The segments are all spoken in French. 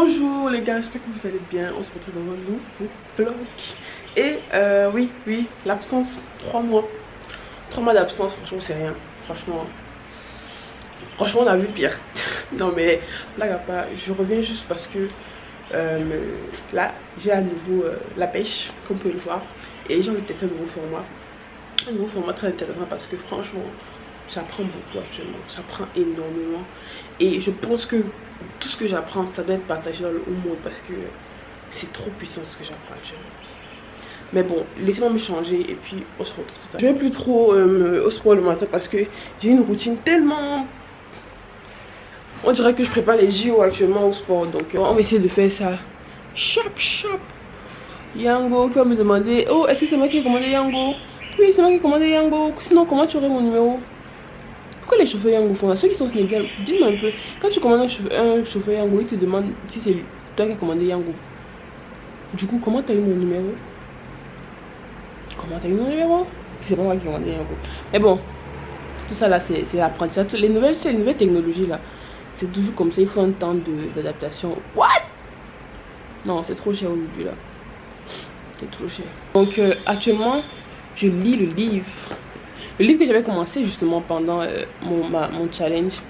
Bonjour les gars, j'espère que vous allez bien. On se retrouve dans un nouveau vlog. Et oui, l'absence, 3 mois. 3 mois d'absence, franchement c'est rien. Franchement on a vu pire. Non mais blague à part, je reviens juste parce que là j'ai à nouveau la pêche, comme vous pouvez le voir. Et j'ai envie de tester un nouveau format. Un nouveau format très intéressant parce que franchement j'apprends beaucoup actuellement, j'apprends énormément et je pense que tout ce que j'apprends ça doit être partagé dans le haut monde parce que c'est trop puissant ce que j'apprends actuellement. Mais bon, laissez-moi me changer et puis on se retrouve tout à l'heure. Je vais plus trop au sport le matin parce que j'ai une routine tellement... On dirait que je prépare les JO actuellement au sport, donc on va essayer de faire ça. Chop. Yango qui va me demander, oh est-ce que c'est moi qui ai commandé Yango? Oui, c'est moi qui ai commandé Yango. Sinon comment tu aurais mon numéro? Pourquoi les chauffeurs Yango font ça? Ceux qui sont sénégalais, dis-moi un peu. Quand tu commandes un chauffeur Yango, il te demande si c'est toi qui as commandé Yango. Du coup, comment tu as eu mon numéro? Comment tu as eu mon numéro? C'est pas moi qui ai commandé Yango. Mais bon, tout ça là, c'est l'apprentissage. C'est les nouvelles technologies là. C'est toujours comme ça, il faut un temps d'adaptation. What? Non, c'est trop cher aujourd'hui là. C'est trop cher. Donc actuellement, je lis le livre. Le livre que j'avais commencé justement pendant mon challenge.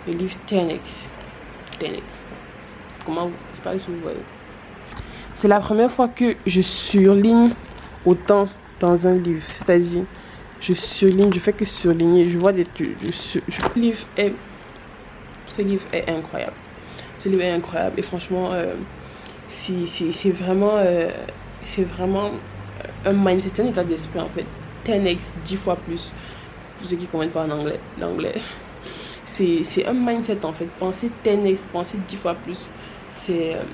Le livre 10x. Comment vous... Je sais pas si vous voyez. C'est la première fois que je surligne autant dans un livre. C'est-à-dire, je surligne, je fais que surligner. Je vois des trucs. Ce livre est incroyable. Ce livre est incroyable. Et franchement, c'est vraiment un mindset, c'est un état d'esprit en fait. 10x, 10 fois plus. Pour ceux qui ne comprennent pas en anglais, l'anglais. C'est un mindset en fait. Penser 10x, penser 10 fois plus. C'est un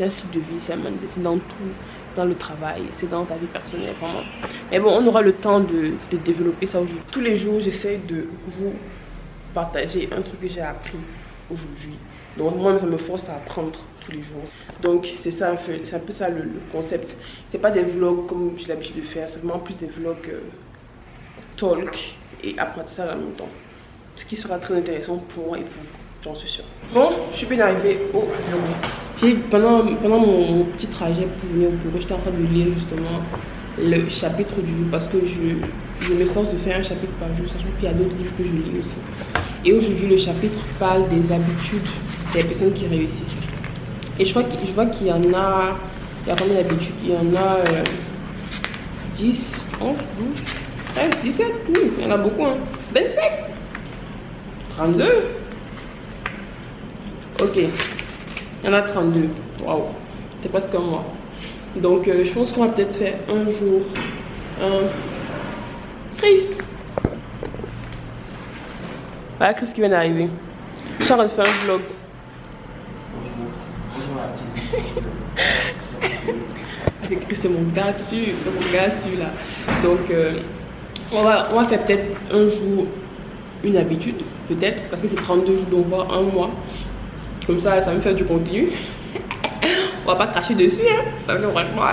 style de vie, c'est un mindset. C'est dans tout. Dans le travail, c'est dans ta vie personnelle, vraiment. Mais bon, on aura le temps de développer ça aujourd'hui. Tous les jours, j'essaie de vous partager un truc que j'ai appris aujourd'hui. Donc moi, ça me force à apprendre tous les jours. Donc c'est ça, c'est un peu ça le concept. C'est pas des vlogs comme j'ai l'habitude de faire, c'est vraiment plus des vlogs talk et apprentissage en même temps. Ce qui sera très intéressant pour moi et pour vous, j'en suis sûre. Bon, je suis bien arrivée au bureau. Pendant mon petit trajet pour venir au bureau, j'étais en train de lire justement le chapitre du jour parce que je m'efforce de faire un chapitre par jour, sachant qu'il y a d'autres livres que je lis aussi. Et aujourd'hui, le chapitre parle des habitudes des personnes qui réussissent. Et je vois qu'il y en a, il y a combien d'habitudes? Il y en a 10, 11, 12, 13, 17, oui, il y en a beaucoup, hein. 27, 32. Ok, il y en a 32, waouh, c'est presque un mois. Donc je pense qu'on va peut-être faire un jour un Chris. Voilà Chris qui vient d'arriver. Je suis en train de faire un vlog. C'est mon gars sûr, là. Donc on va faire peut-être un jour une habitude, peut-être, parce que c'est 32 jours, donc voir un mois. Comme ça me fait du contenu. On va pas cracher dessus, hein. Parce que franchement,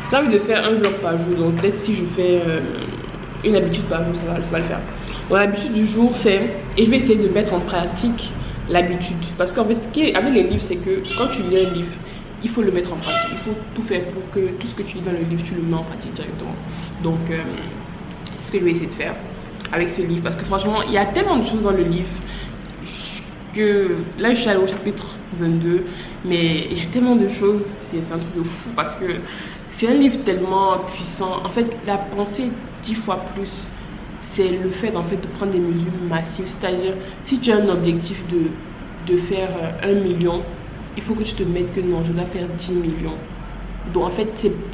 j'ai envie de faire un vlog par jour. Donc peut-être si je fais une habitude par jour, ça va le faire. Donc l'habitude du jour, c'est... Et je vais essayer de mettre en pratique l'habitude. Parce qu'en fait, ce qui est avec les livres, c'est que quand tu lis un livre, il faut le mettre en pratique. Il faut tout faire pour que tout ce que tu lis dans le livre, tu le mets en pratique directement. Donc c'est ce que je vais essayer de faire avec ce livre. Parce que franchement, il y a tellement de choses dans le livre que là je suis allée au chapitre 22, mais il y a tellement de choses, c'est un truc de fou parce que c'est un livre tellement puissant. En fait, la pensée 10 fois plus, c'est le fait en fait de prendre des mesures massives. C'est-à-dire, si tu as un objectif de faire 1 million, il faut que tu te mettes que non, je dois faire 10 millions. Donc en fait,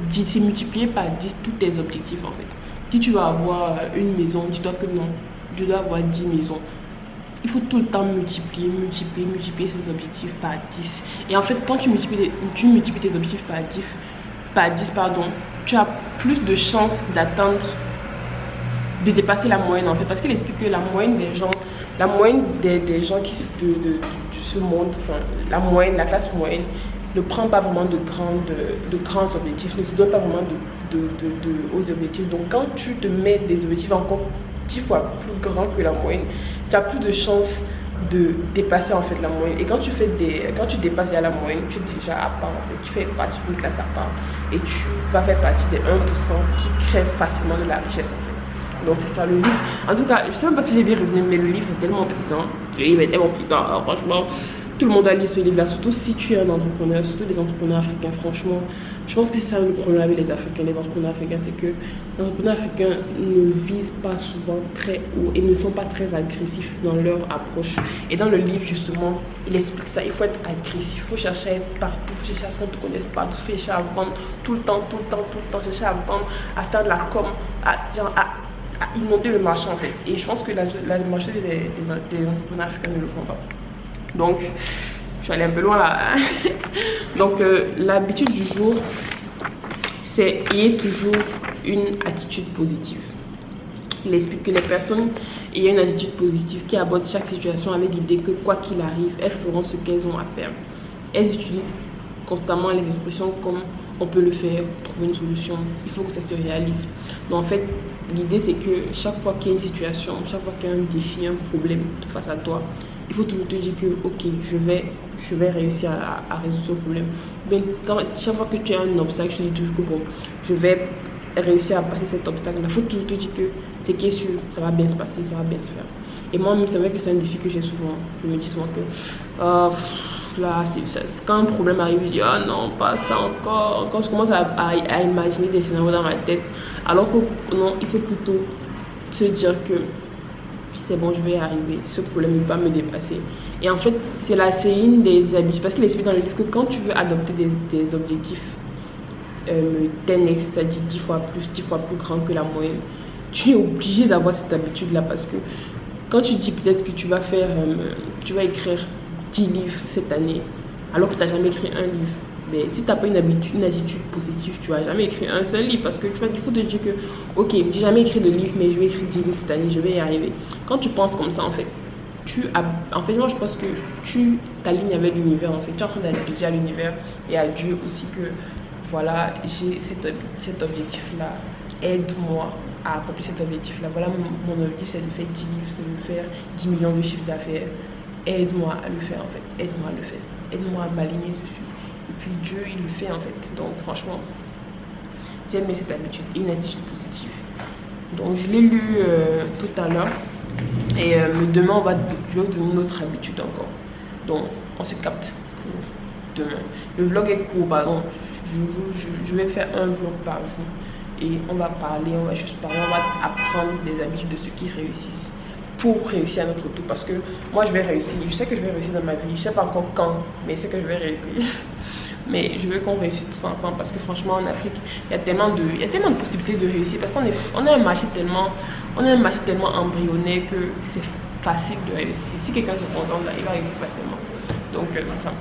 c'est multiplié par 10 tous tes objectifs en fait. Si tu vas avoir une maison, dis-toi que non, je dois avoir 10 maisons. Il faut tout le temps multiplier ces objectifs par 10. Et en fait, quand tu multiplies tes objectifs par 10, tu as plus de chances d'atteindre, de dépasser la moyenne en fait. Parce qu'il explique que la moyenne des gens qui de ce monde, enfin, la classe moyenne, ne prend pas vraiment de grands objectifs, ne se donne pas vraiment aux objectifs. Donc quand tu te mets des objectifs encore 10 fois plus grands que la moyenne, tu as plus de chances de dépasser en fait la moyenne. Et quand tu dépasses la moyenne, tu es déjà à part en fait. Tu fais partie d'une classe à part et tu vas faire partie des 1% qui créent facilement de la richesse en fait. Donc c'est ça le livre. En tout cas, je sais même pas si j'ai bien résumé, mais le livre est tellement puissant. Le livre est tellement puissant. Alors, franchement, tout le monde a lu ce livre là, surtout si tu es un entrepreneur, surtout les entrepreneurs africains. Franchement, je pense que c'est ça le problème avec les Africains, les entrepreneurs africains, c'est que les entrepreneurs africains ne visent pas souvent très haut et ne sont pas très agressifs dans leur approche. Et dans le livre justement, il explique ça, il faut être agressif, il faut chercher à être partout, il faut chercher à ce qu'on ne te connaisse pas, il faut chercher à vendre tout le temps, chercher à vendre, à faire de la com, à inonder le marché en fait. Et je pense que la majorité des entrepreneurs africains ne le font pas. Donc, je suis allée un peu loin là. Donc, l'habitude du jour, c'est ayez toujours une attitude positive. Il explique que les personnes ayant une attitude positive qui abordent chaque situation avec l'idée que quoi qu'il arrive, elles feront ce qu'elles ont à faire. Elles utilisent constamment les expressions comme on peut le faire, trouver une solution, il faut que ça se réalise. Donc en fait, l'idée c'est que chaque fois qu'il y a une situation, chaque fois qu'il y a un défi, un problème face à toi, il faut toujours te dire que ok, je vais réussir à résoudre ce problème. Mais chaque fois que tu as un obstacle, je te dis toujours que bon, je vais réussir à passer cet obstacle. Il faut toujours te dire que c'est qui est sûr, ça va bien se passer, ça va bien se faire. Et moi, c'est vrai que c'est un défi que j'ai souvent. Je me dis souvent que là, quand un problème arrive, je dis ah non, pas ça encore. Quand je commence à imaginer des scénarios dans ma tête, alors que non, il faut plutôt se dire que c'est bon, je vais y arriver, ce problème ne va pas me dépasser. Et en fait, c'est une des habitudes, parce qu'il explique dans le livre que quand tu veux adopter des objectifs 10x, c'est-à-dire 10 fois plus grand que la moyenne, tu es obligé d'avoir cette habitude-là, parce que quand tu dis peut-être que tu vas écrire 10 livres cette année, alors que tu n'as jamais écrit un livre, mais si tu n'as pas une attitude positive, tu vas jamais écrire un seul livre, parce que il faut te dire que ok, j'ai jamais écrit de livre, mais je vais écrire 10 livres cette année, je vais y arriver. Quand tu penses comme ça, en fait, moi je pense que tu t'alignes avec l'univers, en fait, tu es en train d'aller dire à l'univers et à Dieu aussi que voilà, j'ai cet objectif là, aide-moi à accomplir cet objectif là. Voilà, mon objectif c'est de faire 10 livres, c'est de faire 10 millions de chiffres d'affaires. Aide-moi à le faire en fait, aide-moi à le faire, aide-moi à m'aligner dessus. Et puis Dieu il le fait en fait. Donc franchement, j'aime cette habitude, une attitude positive. Donc je l'ai lu tout à l'heure. Et demain je vais vous donner une autre habitude encore. Donc on se capte pour demain. Le vlog est court, pardon. Je vais faire un vlog par jour. Et on va parler, on va juste parler, on va apprendre des habitudes de ceux qui réussissent pour réussir à notre tour. Parce que moi je vais réussir, je sais que je vais réussir dans ma vie, je sais pas encore quand, mais je sais que je vais réussir. Mais je veux qu'on réussisse tous ensemble, parce que franchement en Afrique il y a tellement de possibilités de réussir, parce qu'on a un marché tellement embryonnaire que c'est facile de réussir. Si quelqu'un se contente là, il va réussir facilement. Donc c'est ça.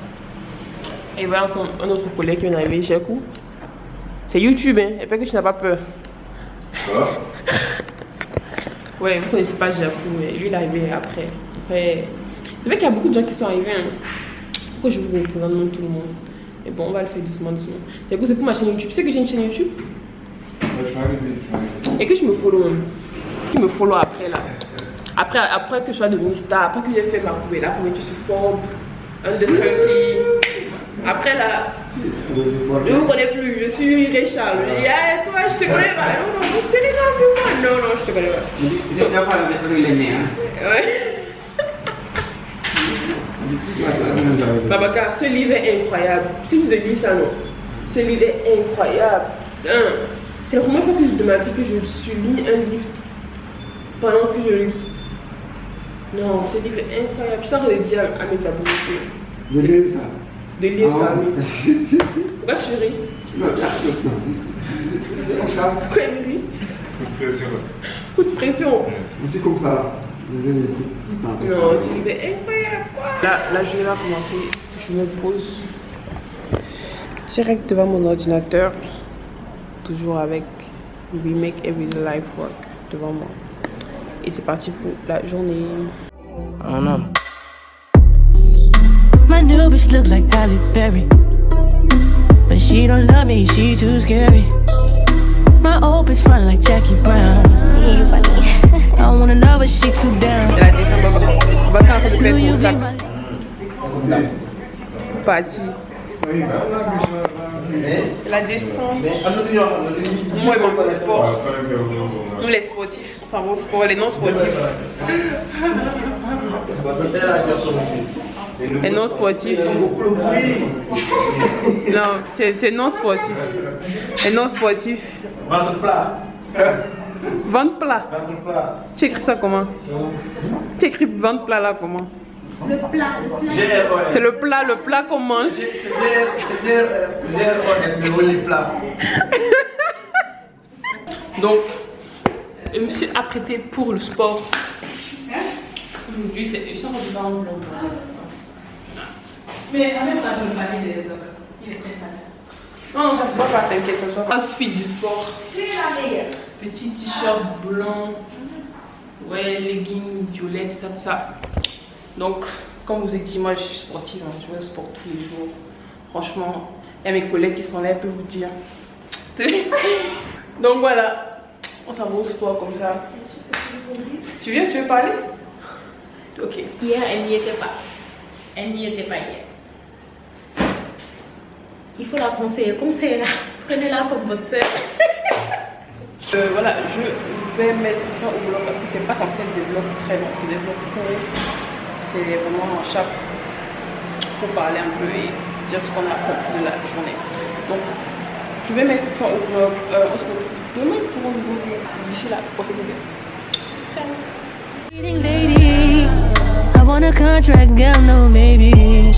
Et voilà encore un autre collègue qui vient d'arriver, Jaco. C'est YouTube, hein, j'espère que tu n'as pas peur. Quoi? Ouais, vous ne connaissez pas Jaco, mais lui il est arrivé après. C'est vrai qu'il y a beaucoup de gens qui sont arrivés. Hein. Pourquoi je vous présente tout le monde? Mais bon, on va le faire doucement. Jaco, c'est pour ma chaîne YouTube. Tu sais que j'ai une chaîne YouTube? Et que je me follow même. Qui me follow après là. Après que je sois devenue star, après que j'ai fait ma couverture sur Forbes, Under 30. Après là, je ne vous connais plus, je suis Richard. Je dis, ah, toi, je te connais pas. Non, c'est Richard, c'est moi. Non, je te connais pas. Je n'ai pas avec les nez. Ouais. Babacar, ce livre est incroyable. Je te dis ça, non? Ce livre est incroyable. C'est la première fois de ma vie que je souligne un livre pendant que je lis. Non, ce livre est incroyable. Je sens de dire à mes abonnés. De lire ça. De lire ça, oui. Pourquoi tu ris? Non, pourquoi il rit? Coup de pression. Coup de pression. C'est comme ça. Non, ce livre est incroyable. Là, je vais commencer. Je me pose direct devant mon ordinateur. Toujours avec We Make Everyday Life Work devant moi. Et c'est parti pour la journée. I don't know. My new bitch look like Halle Berry, but she don't love me, she too scary. My old bitch front like Jackie Brown. I wanna know but she too down. Knew you Parti. La descente. Moi, et mon sport. Nous, les sportifs, on s'en va au sport. Les non-sportifs. Les non-sportifs. Non, c'est non-sportif. Les non-sportifs. Ventre plat. Ventre plat. Ventre plat. Tu écris ça comment? Tu écris ventre plat là comment? Le plat. C'est le plat qu'on mange. C'est le plat. Donc, je me suis apprêtée pour le sport. Aujourd'hui, c'est ça qu'on va en vlog. Mais en même temps, il est très sale. Non, ça ne se voit pas, t'inquiète pas. Outfit du sport. Petit t-shirt blanc. Ouais, leggings violet, tout ça. Donc, comme vous ai dit, moi je suis sportive, hein, je vais au sport tous les jours. Franchement, il y a mes collègues qui sont là, ils peuvent vous dire. Donc voilà, on s'en va au sport comme ça. Tu veux parler? Ok. Hier, elle n'y était pas. Elle n'y était pas hier. Il faut la conseiller comme c'est là. Prenez-la comme votre sœur. Voilà, je vais mettre fin au vlog parce que c'est pas censé être des vlogs très longs, c'est des vlogs courts. C'est vraiment un chat pour parler un peu et dire ce qu'on a compris de la journée. Donc, je vais mettre fin au vlog. On se retrouve demain pour un nouveau vlog. D'ici là, portez-vous bien. Ciao. Lady, I want a contract, girl, no maybe.